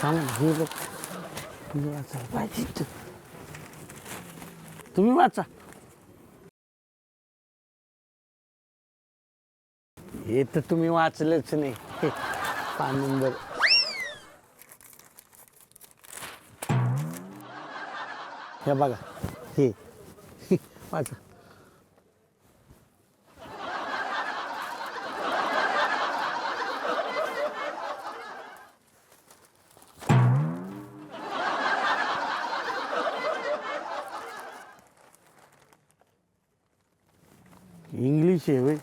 थांब हे बघ तुम्ही वाचा पाहिजे तुम्ही वाचा हे तर तुम्ही वाचलंच नाही 5 नंबर हे बघा हे वाचा इंग्लिश आहे होय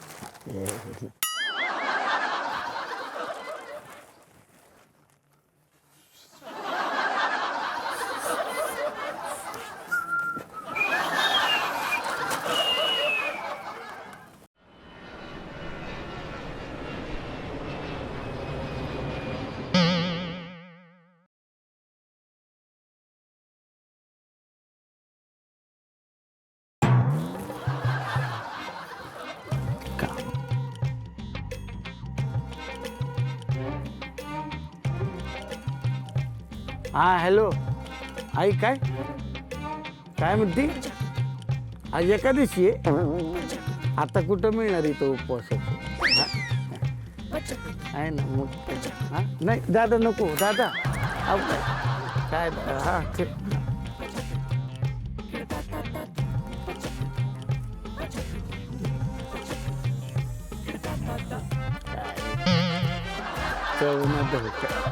हा हॅलो आई काय काय म्हणते आज एकादशी आहे आता कुठं मिळणार इथं उपवासाचं आहे ना मग हा नाही दादा नको दादा अहो, काय हा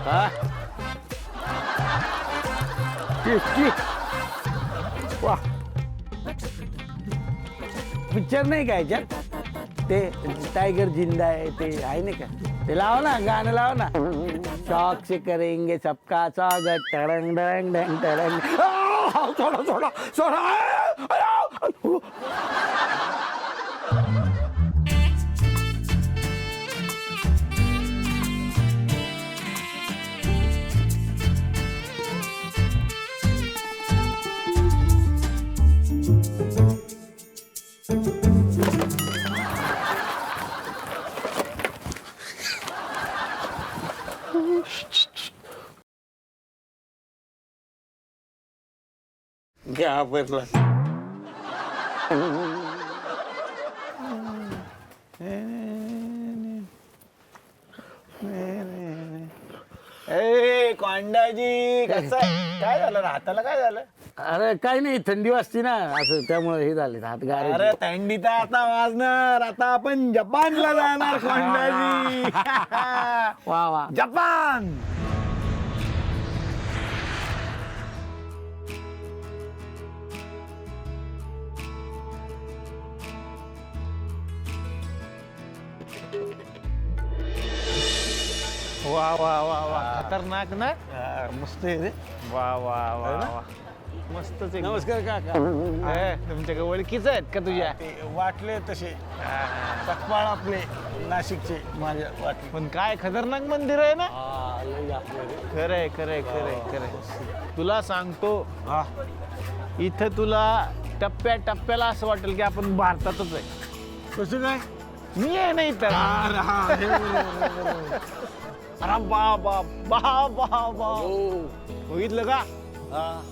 हा वा पिक्चर नाही का याच्यात ते टायगर जिंदा आहे ते आहे नाही का ते लावा ना गाणं लावा ना शौक से करेंगे सबका स्वागत टरंग डरंग डंग टरंग सोडा सोडा सोडा घ्या बरला ए कोंडाजी कसं काय झालं हाताला काय झालं अरे काही नाही थंडी वाजते ना असं त्यामुळे हे झाले हात गार अरे थंडी तर आता वाजणार आता आपण जपानला जाणार कोंडाजी वा वा जपान वा वा वा वा खतरनाक ना मस्त आहे रे वा वा वा वा मस्तच आहे. नमस्कार काका तुमच्या ओळखीच आहेत का तुझ्या ते वाटले तसे सकपाळ आपले नाशिकचे माझ्या वाटले पण काय खतरनाक मंदिर आहे ना खरंय खरंय खरंय खरंय तुला सांगतो हा इथं तुला टप्प्या टप्प्याला असं वाटेल की आपण भारतातच आहे कसं काय मी आहे नाही तर अरे बा बा बा बा बा बघितलं का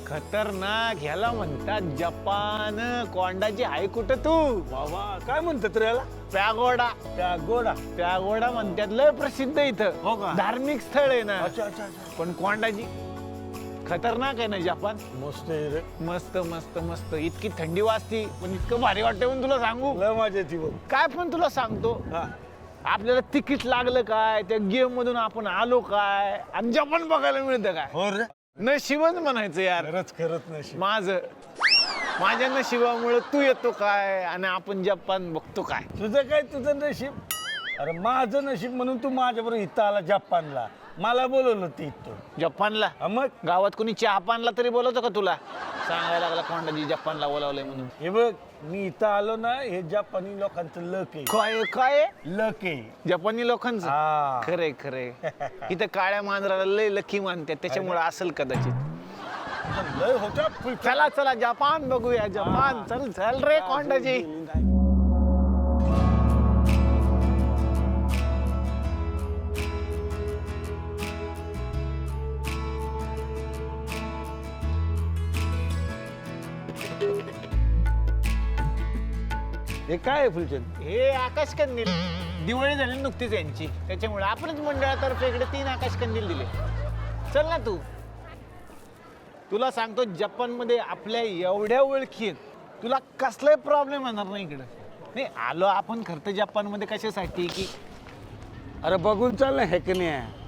खतरनाक ह्याला म्हणतात जपान कोंडाची आहे कुठं तू बाबा काय म्हणतात रे याला पॅगोडा त्या गोडा पॅगोडा म्हणतात लय प्रसिद्ध इथं हो का? धार्मिक स्थळ आहे ना अच्छा अच्छा अच्छा पण कोंडाची खतरनाक आहे ना जपान मस्त आहे रे मस्त मस्त मस्त इतकी थंडी वाजती पण इतकं भारी वाटतं म्हणून तुला सांगू लय मजा येते बघ काय पण तुला सांगतो हा आपल्याला तिकीट लागलं काय त्या गेम मधून आपण आलो काय आणि जपान बघायला मिळतं काय हो रे नशीबच म्हणायचं यार खरंच नशीब माझ्या नशिबामुळे तू येतो काय आणि आपण जपान बघतो काय तुझं काय तुझं नशीब अरे माझं नशीब म्हणून तू माझ्याबरोबर इथं आला जपानला मला बोलवलं ते इथं जपानला मग गावात कोणी चहा पानला तरी बोलवतो का तुला सांगायला लागला कोंडाजी जपानला बोलावलंय म्हणून हे बघ मी इथं आलो ना हे जपानी लोकांचं लक आहे काय काय लक आहे जपानी लोकांचं हा. खरे खरे इथं काळ्या मांजराला लय लकी मानतात त्याच्यामुळे असेल कदाचित लय होत्या चला चला जपान बघूया जपान चल चल रे कोंडाजी हे काय आहे फुलचंद? हे आकाश कंदील दिवाळी झाली नुकतीच यांची, त्याच्यामुळे आपणच मंडळातर्फे इकडे 3 आकाश कंदील दिले. चल ना तू, तुला सांगतो जपानमध्ये आपल्या एवढ्या ओळखी आहेत, तुला कसलाही प्रॉब्लेम येणार नाही इकडं. नाही आलो आपण खरं तर जपानमध्ये कशासाठी की अरे बघून चाल ना, हे की नाही आहे.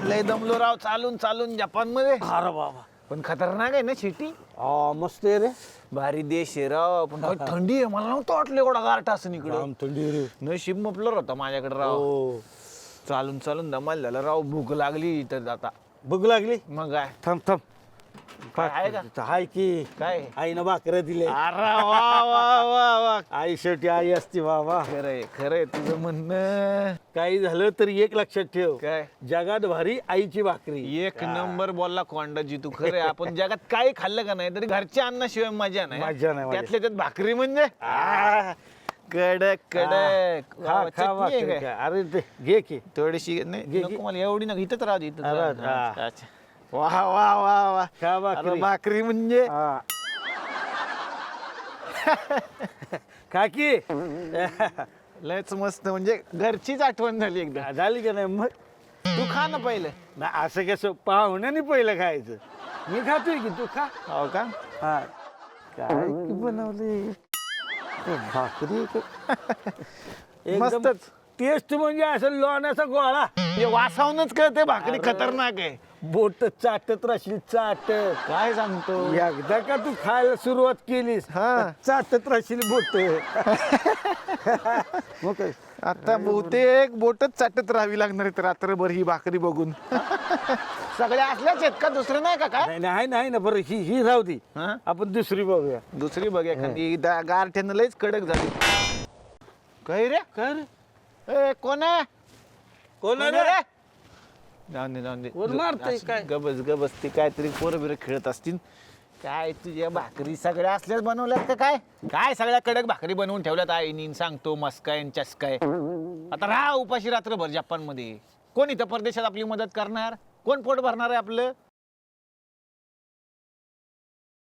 लय दमलो राव चालून चालून जपानमध्ये. अरे बाबा, पण खतरनाक आहे ना सिटी, मस्त आहे रे. भारी देश आहे राव. पण काय थंडी आहे, मला नव्हतं वाटलं एवढा गारठा असं इकडं. जाम थंडी रे. नशीब मपलर होता माझ्याकडे राव. हो. चालून चालून दमाल झालं राव, भूक लागली तर आता. भूक लागली? मग काय थांब थांब. काय आहे का? हाय की काय? आईनं भाकरं दिले. अरे वा वा वा वा, आई शेवटी आई असते बाबा. खरंय खरंय तुझं म्हणणं. काही झालं तरी एक लक्षात ठेव, काय जगात भारी आईची भाकरी. एक नंबर बोलला कोंडाजी तू. खरंय, आपण जगात काही खाल्लं का नाही तरी घरच्या अन्नाशिवाय मजा नाही. मजा नाही, मजा. त्यातल्या त्यात भाकरी म्हणजे कडक कडक. खा वा, खा चटणी आहे भाकरी काय? खा. अरे ते घे की. थोडीशी नाही घे, नको घे. मला एवढी नको, इथंच राहू दे, इथंच अरे, राहू दे. हा. अच्छा. वा वा वा वा. खा अरे भाकरी. भाकरी म्हणजे हा. खा की. लयच मस्त, म्हणजे घरचीच आठवण झाली एकदा. झाली का नाही मग? तू खा ना पहिले. ना असं कसं पाहुण्याने पहिलं खायचं. मी खातोय की, तू खा. हो का? हा. काय बनवले भाकरी एकदम मस्तच. टेस्ट म्हणजे असं लोण्याचा गोळा. म्हणजे वासावूनच कळते भाकरी खतरनाक आहे. बोट चाटत राहशील, चाटत. काय सांगतो? एकदा का तू खायला सुरुवात केलीस, हा. चाटत राहशील बोट. मग काय? आता बहुतेक बोटच चाटत राहावी लागणार आहे रात्रभर ही भाकरी बघून. सगळ्या असल्याच आहेत का? दुसरं नाही का काय? नाही नाही नाही ना, बरं ही राहू दे. हा? आपण दुसरी बघूया. दुसरी बघ एखादी. गारठ्यानं लयच कडक झाली. काय रे? काय रे? ए, कोण आहे? कोण आहे कोण आहे रे? रे? जाऊन दे जाऊन दे. कोण मारतंय काय? गबस गबस, ते काहीतरी पोरं बिरं खेळत असतील. काय तुझ्या भाकरी सगळ्या असल्याच बनवल्यात का काय? काय सगळ्या कडक भाकरी बनवून ठेवल्यात आईनीन, सांगतो मस्काय आणि चस्काय. आता राहा उपाशी रात्रभर जपानमध्ये. कोण इथं परदेशात आपली मदत करणार? कोण पोट भरणार आहे आपलं?